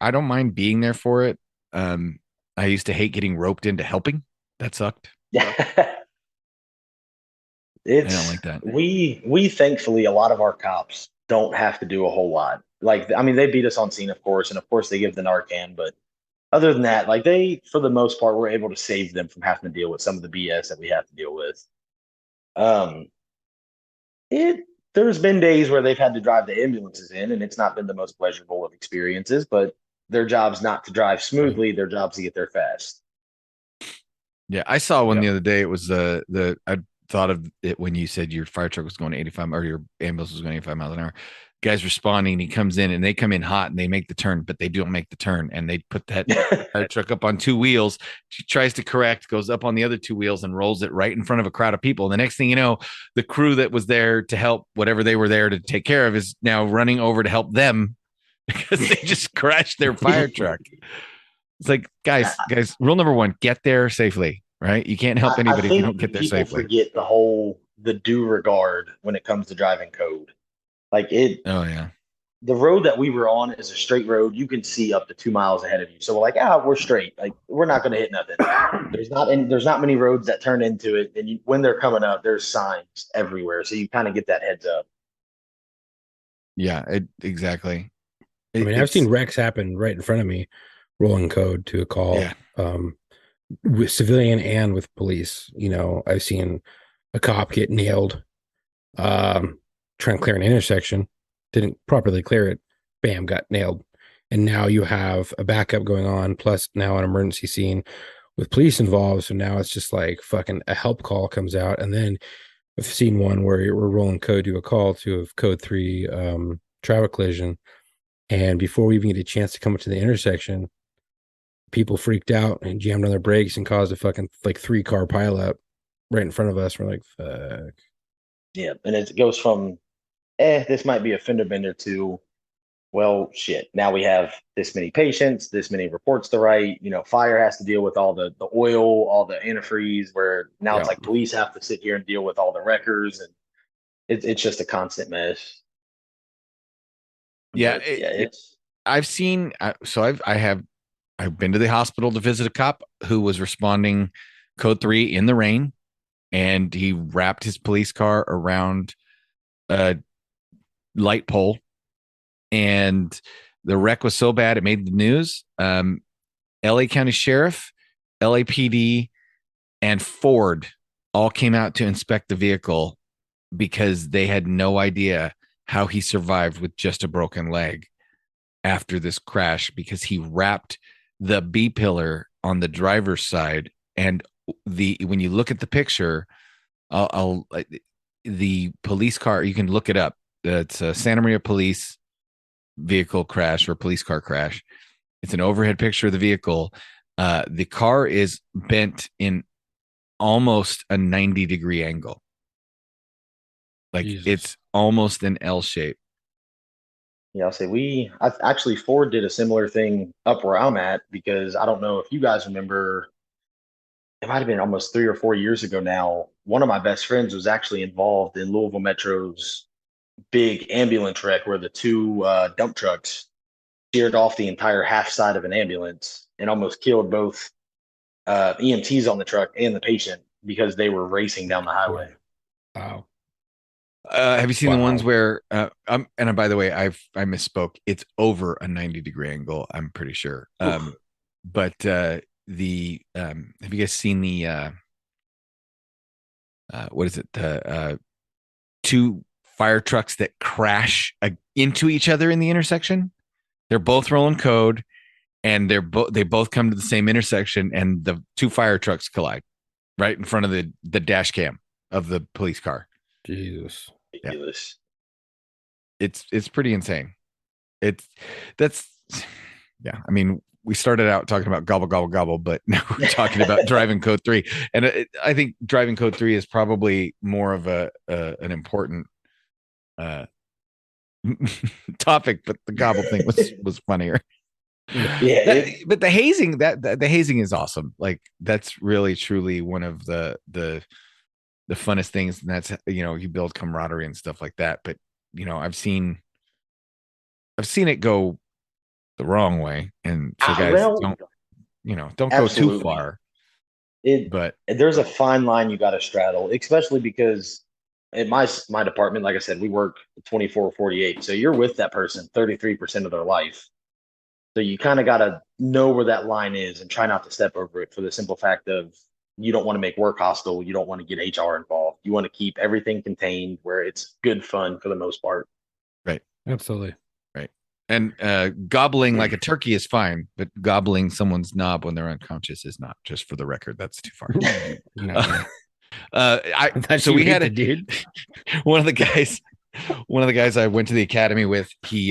I don't mind being there for it. I used to hate getting roped into helping. That sucked. Yeah. I don't like that. We thankfully, a lot of our cops don't have to do a whole lot. Like, I mean, they beat us on scene, of course, and of course they give the Narcan, but other than that, like, they, for the most part, were able to save them from having to deal with some of the BS that we have to deal with. there's been days where they've had to drive the ambulances in, and it's not been the most pleasurable of experiences, but their job's not to drive smoothly. Their job's to get there fast. Yeah, I saw one the other day. It was the I thought of it when you said your fire truck was going 85 or your ambulance was going 85 miles an hour. Guy's responding, he comes in and they come in hot and they make the turn, but they don't make the turn and they put that fire truck up on two wheels. She tries to correct, goes up on the other two wheels and rolls it right in front of a crowd of people. And the next thing you know, the crew that was there to help whatever they were there to take care of is now running over to help them because they just crashed their fire truck. It's like, guys, rule number one, get there safely, right? You can't help anybody if you don't get there safely. People forget the due regard when it comes to driving code. Like Oh, yeah. The road that we were on is a straight road. You can see up to 2 miles ahead of you. So we're like, we're straight. Like, we're not going to hit nothing. There's not many roads that turn into it. And when they're coming up, there's signs everywhere. So you kind of get that heads up. Yeah, exactly. I've seen wrecks happen right in front of me, rolling code to a call, with civilian and with police. I've seen a cop get nailed, trying to clear an intersection, didn't properly clear it, bam, got nailed. And now you have a backup going on, plus now an emergency scene with police involved. So now it's just like fucking a help call comes out. And then I've seen one where we're rolling code to a call to a code 3 traffic collision. And before we even get a chance to come up to the intersection, people freaked out and jammed on their brakes and caused a fucking like 3-car pileup right in front of us. We're like, fuck. Yeah. And it goes from, this might be a fender bender to, well, shit. Now we have this many patients, this many reports to write. Fire has to deal with all the oil, all the antifreeze, where now it's like police have to sit here and deal with all the wreckers. And it's just a constant mess. Yeah. I've seen, I've been to the hospital to visit a cop who was responding code 3 in the rain, and he wrapped his police car around a light pole, and the wreck was so bad it made the news. LA County Sheriff, LAPD, and Ford all came out to inspect the vehicle because they had no idea how he survived with just a broken leg after this crash, because he wrapped the B pillar on the driver's side. And when you look at the picture, the police car, you can look it up. It's a Santa Maria police vehicle crash or police car crash. It's an overhead picture of the vehicle. The car is bent in almost a 90-degree angle. Like Jesus. It's almost an L shape. Yeah, I'll say actually Ford did a similar thing up where I'm at, because I don't know if you guys remember, it might have been almost 3 or 4 years ago now. One of my best friends was actually involved in Louisville Metro's big ambulance wreck where the 2 dump trucks sheared off the entire half side of an ambulance and almost killed both EMTs on the truck and the patient because they were racing down the highway. Wow. Have you seen the ones where and by the way, I misspoke. It's over a 90-degree angle, I'm pretty sure. But have you guys seen the what is it? The 2 fire trucks that crash into each other in the intersection? They're both rolling code, and they both come to the same intersection, and the 2 fire trucks collide right in front of the dash cam of the police car. Jesus. Ridiculous. Yeah. It's pretty insane. I mean, we started out talking about gobble, gobble, gobble, but now we're talking about driving code 3. And I think driving code 3 is probably more of an important topic, but the gobble thing was funnier. Yeah. But the hazing, the hazing is awesome. Like, that's really, truly one of the funnest things. And that's, you build camaraderie and stuff like that. But, I've seen it go the wrong way. And so guys, don't go too far. But there's a fine line you got to straddle, especially because in my department, like I said, we work 24/48. So you're with that person 33% of their life. So you kind of got to know where that line is and try not to step over it, for the simple fact of you don't want to make work hostile. You don't want to get HR involved. You want to keep everything contained where it's good fun for the most part. Right. Absolutely. Right. And gobbling like a turkey is fine, but gobbling someone's knob when they're unconscious is not. Just for the record, that's too far. No. So we had a dude. one of the guys I went to the academy with. He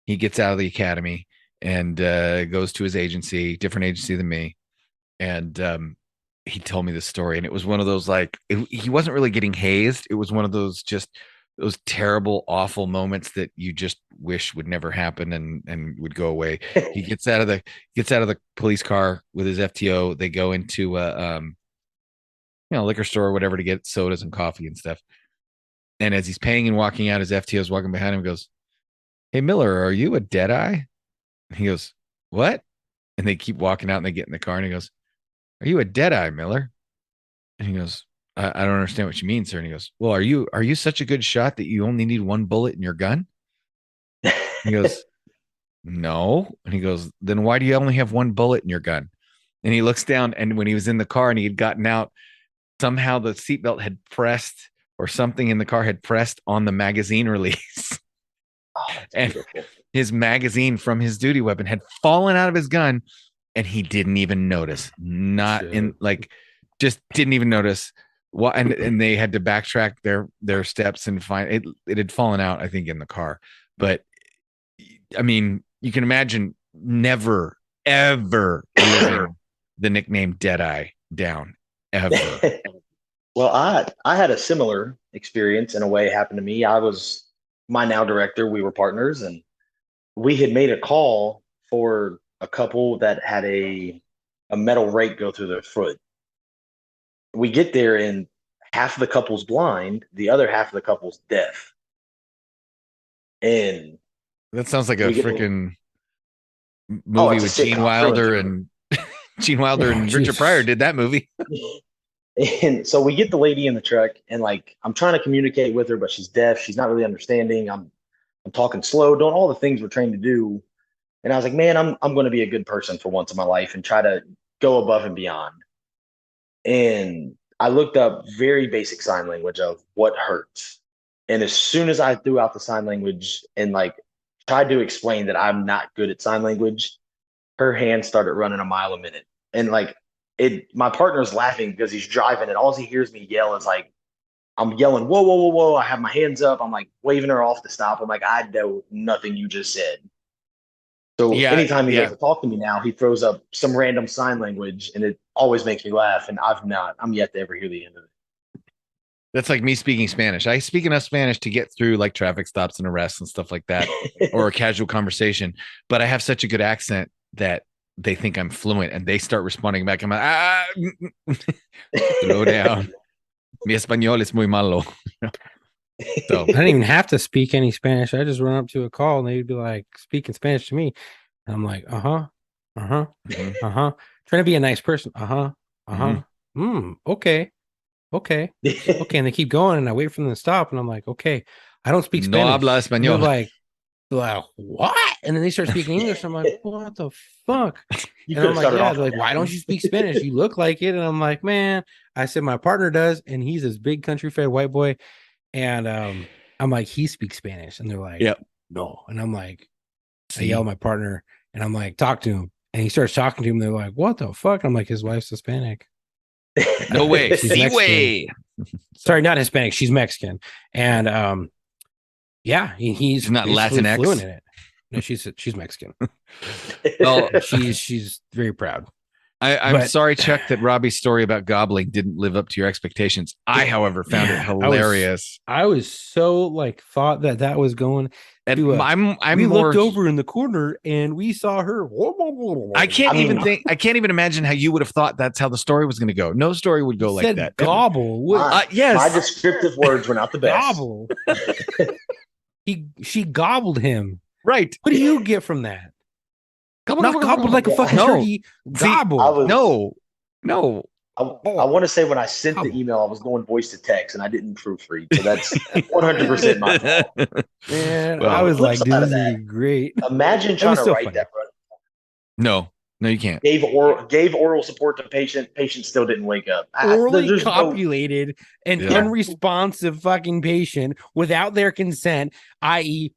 gets out of the academy and goes to his agency, different agency than me, and he told me this story, and it was one of those he wasn't really getting hazed. It was one of those those terrible, awful moments that you just wish would never happen and would go away. He gets out of the police car with his FTO. They go into a liquor store or whatever to get sodas and coffee and stuff. And as he's paying and walking out, his FTO's walking behind him and goes, "Hey, Miller, are you a Deadeye?" And he goes, "What?" And they keep walking out and they get in the car and he goes, "Are you a Deadeye, Miller?" And he goes, I don't understand what you mean, sir. And he goes, "Well, are you such a good shot that you only need one bullet in your gun?" He goes, "No." And he goes, "Then why do you only have one bullet in your gun?" And he looks down, and when he was in the car and he had gotten out, somehow the seatbelt had pressed, or something in the car had pressed on the magazine release. And beautiful. His magazine from his duty weapon had fallen out of his gun, and he didn't even notice. Just didn't even notice. Well, and they had to backtrack their steps and find it. It had fallen out, I think, in the car. But I mean, you can imagine never, ever living the nickname Deadeye down, ever. Well, I had a similar experience in a way. It happened to me. I was my now director. We were partners, and we had made a call for a couple that had a metal rake go through their foot. We get there, and half of the couple's blind, the other half of the couple's deaf. And that sounds like a freaking movie with Gene Wilder and Richard Pryor did that movie. And so we get the lady in the truck, and I'm trying to communicate with her, but she's deaf. She's not really understanding. I'm talking slow, doing all the things we're trained to do. And I was like, man, I'm going to be a good person for once in my life and try to go above and beyond. And I looked up very basic sign language of what hurts. And as soon as I threw out the sign language and tried to explain that I'm not good at sign language, her hands started running a mile a minute. And my partner's laughing because he's driving, and all he hears me yell is I'm yelling, "Whoa, whoa, whoa, whoa." I have my hands up. I'm waving her off to stop. I'm like, "I know nothing you just said." So anytime he goes to talk to me now, he throws up some random sign language, and it always makes me laugh. And I'm yet to ever hear the end of it. That's like me speaking Spanish. I speak enough Spanish to get through traffic stops and arrests and stuff like that, or a casual conversation. But I have such a good accent that they think I'm fluent, and they start responding back. I'm like, slow down. Mi español es muy malo. So I didn't even have to speak any Spanish. I just run up to a call, and they'd be like speaking Spanish to me. And I'm like, trying to be a nice person. Okay. And they keep going, and I wait for them to stop, and I'm like, okay, I don't speak Spanish. No habla español. They're like, what? And then they start speaking English. I'm like, what the fuck? And I'm like, yeah. They're like, why don't you speak Spanish? You look like it. And I'm like, man, I said my partner does, and he's this big country fed white boy. And I'm like, he speaks Spanish. And they're like, yep. No. And I'm like, I yell at my partner, and I'm like, talk to him. And he starts talking to him. They're like, what the fuck? I'm like, his wife's Hispanic. No way. See way. Sorry, not Hispanic. She's Mexican. And he's not Latinx. Fluent in it. No, she's Mexican. Well, she's very proud. I'm sorry, Chuck, that Robbie's story about gobbling didn't live up to your expectations. I, however, found it hilarious. I was so thought that was going. And we looked over in the corner and we saw her. I can't even imagine how you would have thought that's how the story was going to go. No story would go like that. Gobble. Yes. My descriptive words were not the best. Gobble. She gobbled him. Right. What do you get from that? Not gobbled like a fucking turkey. Gobble. No. I want to say when I sent the email, I was going voice to text, and I didn't proofread. So that's 100% my fault. Man, I was like, this is great. Imagine trying to write that. No. No, you can't. Gave oral support to patient. Patient still didn't wake up. Orally There's no- copulated an Yeah. unresponsive fucking patient without their consent, i.e.,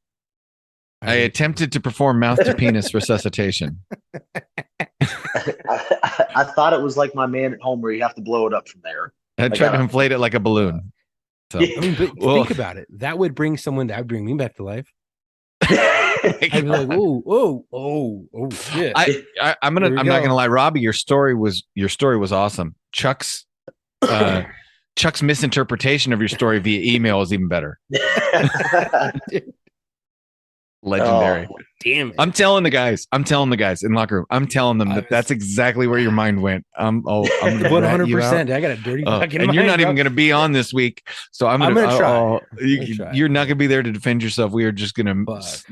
I attempted to perform mouth to penis resuscitation. I thought it was like my man at home where you have to blow it up from there. I tried to inflate it like a balloon. So, I mean, but well- think about it. That would bring me back to life. my I'd be like, God. oh, shit. I'm There you not go. gonna lie, Robbie. Your story was awesome. Chuck's misinterpretation of your story via email is even better. Legendary. Oh. Damn it. I'm telling the guys in locker room. I'm telling them that's exactly where your mind went. I'm gonna rat you out. 100%. I got a dirty Oh, fucking and mind, you're not bro. even going to be on this week, so I'm gonna try. oh, I'm gonna try. you're not going to be there to defend yourself. We are just going to But-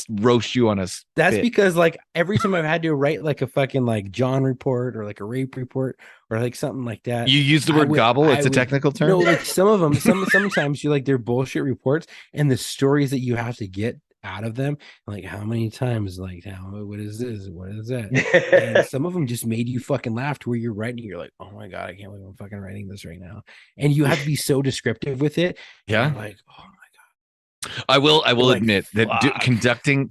roast you on a spit. That's because like every time I've had to write like a fucking like John report or like a rape report or like something like that. You use the word gobble. It's a technical term. No, like some of them, sometimes you like they're bullshit reports and the stories that you have to get out of them, like how many times, like what is this? What is that? And some of them just made you fucking laugh to where you're writing, you're like, oh my god, I can't believe I'm fucking writing this right now. And you have to be so descriptive with it. Yeah. You're like, oh my I will like, admit that fuck. conducting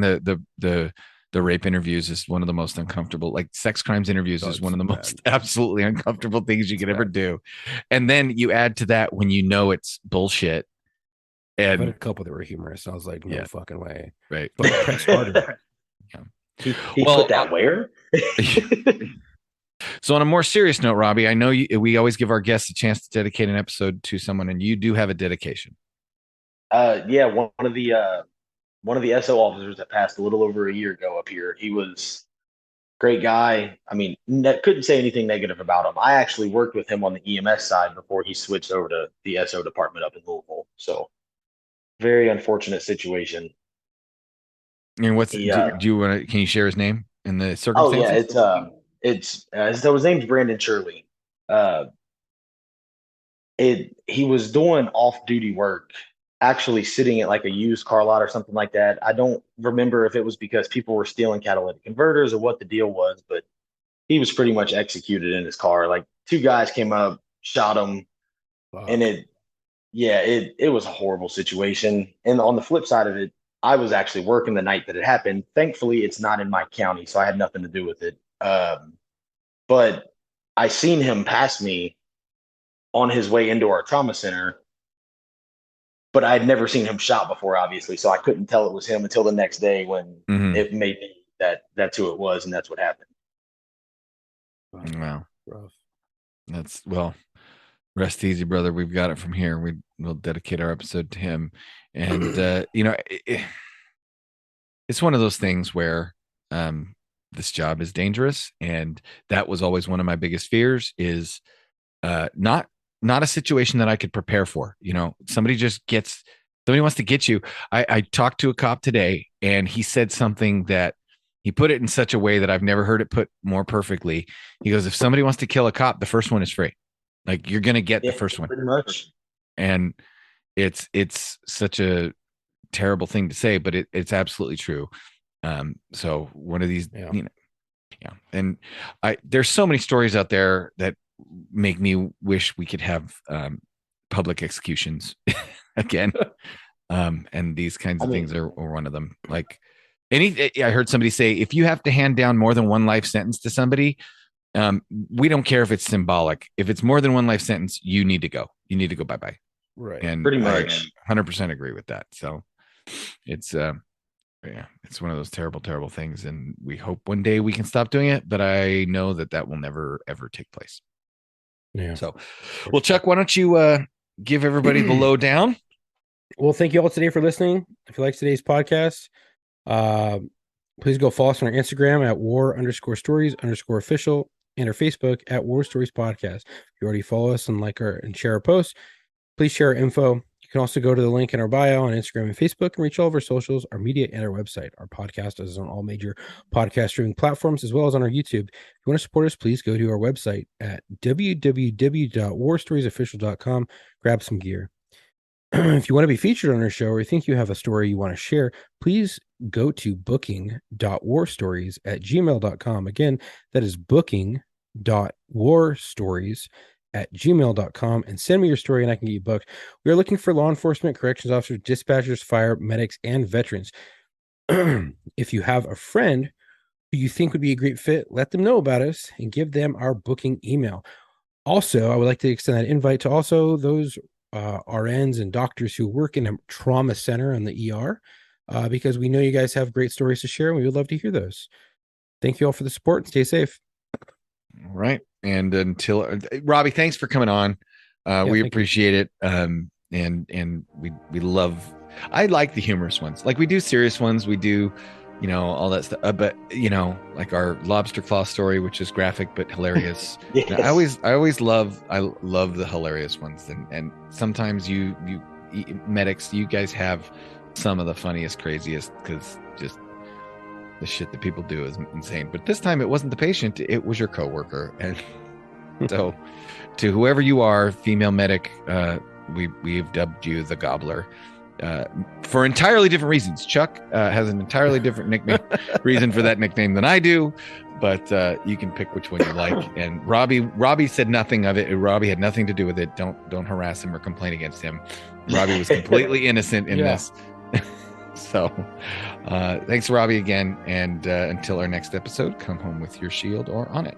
the rape interviews is one of the most uncomfortable, like sex crimes interviews is one of the most absolutely uncomfortable things you could ever do. And then you add to that when you know it's bullshit. I've had a And couple that were humorous. I was like, no fucking way. right. But press harder. He Well, put that where? So on a more serious note, Robbie, I know we always give our guests a chance to dedicate an episode to someone, and you do have a dedication. Yeah, one of the SO officers that passed a little over a year ago up here. He was a great guy. I mean, couldn't say anything negative about him. I actually worked with him on the EMS side before he switched over to the SO department up in Louisville. So very unfortunate situation. And what's He, do you want to? Can you share his name and the Oh circumstances? yeah, so his name's Brandon Shirley. He was doing off-duty work, actually sitting at like a used car lot or something like that. I don't remember if it was because people were stealing catalytic converters or what the deal was, but he was pretty much executed in his car. Like two guys came up, shot him, and it was a horrible situation. And on the flip side of it, I was actually working the night that it happened. Thankfully, it's not in my county, so I had nothing to do with it. But I seen him pass me on his way into our trauma center, but I had never seen him shot before, obviously, so I couldn't tell it was him until the next day when it made me that's who it was, and that's what happened. Wow. Rough. That's rest easy, brother. We've got it from here. We'll dedicate our episode to him. And it's one of those things where this job is dangerous, and that was always one of my biggest fears is not a situation that I could prepare for. Somebody wants to get you. I talked to a cop today, and he said something that he put it in such a way that I've never heard it put more perfectly. He goes, if somebody wants to kill a cop, the first one is free. Like you're going to get the first one. Pretty much. And it's such a terrible thing to say, but it's absolutely true. So one of these, and there's so many stories out there that make me wish we could have public executions again. And these kinds of things are one of them. Like I heard somebody say, if you have to hand down more than one life sentence to somebody, we don't care if it's symbolic. If it's more than one life sentence, you need to go. You need to go bye-bye. Right. And pretty much I 100% agree with that. So it's it's one of those terrible, terrible things. And we hope one day we can stop doing it, but I know that will never, ever take place. Yeah. So, well, Chuck, why don't you give everybody the lowdown? Well, thank you all today for listening. If you like today's podcast, please go follow us on our Instagram at war_stories_official and our Facebook at War Stories Podcast. If you already follow us and like and share our posts, please share our info. You can also go to the link in our bio on Instagram and Facebook and reach all of our socials, our media, and our website. Our podcast is on all major podcast streaming platforms as well as on our YouTube. If you want to support us, please go to our website at www.warstoriesofficial.com. Grab some gear. If you want to be featured on our show or you think you have a story you want to share, please go to booking.warstories@gmail.com. Again, that is booking.warstories@gmail.com, and send me your story and I can get you booked. We are looking for law enforcement, corrections officers, dispatchers, fire, medics, and veterans. If you have a friend who you think would be a great fit, let them know about us and give them our booking email. Also, I would like to extend that invite to also those RNs and doctors who work in a trauma center in the ER, because we know you guys have great stories to share and we would love to hear those. Thank you all for the support and stay safe. All right. And until Robbie, thanks for coming on. We appreciate it. And we love, I like the humorous ones. Like we do serious ones. We do, all that stuff. But like our lobster claw story, which is graphic but hilarious. Yes. I love the hilarious ones. And sometimes you medics, you guys have some of the funniest, craziest, because just the shit that people do is insane. But this time it wasn't the patient, it was your coworker. And so to whoever you are, female medic, we've dubbed you the Gobbler. For entirely different reasons. Chuck has an entirely different nickname reason for that nickname than I do, but you can pick which one you like. And Robbie said nothing of it. Robbie had nothing to do with it. Don't harass him or complain against him. Robbie was completely innocent in this. So thanks, Robbie, again. And until our next episode, come home with your shield or on it.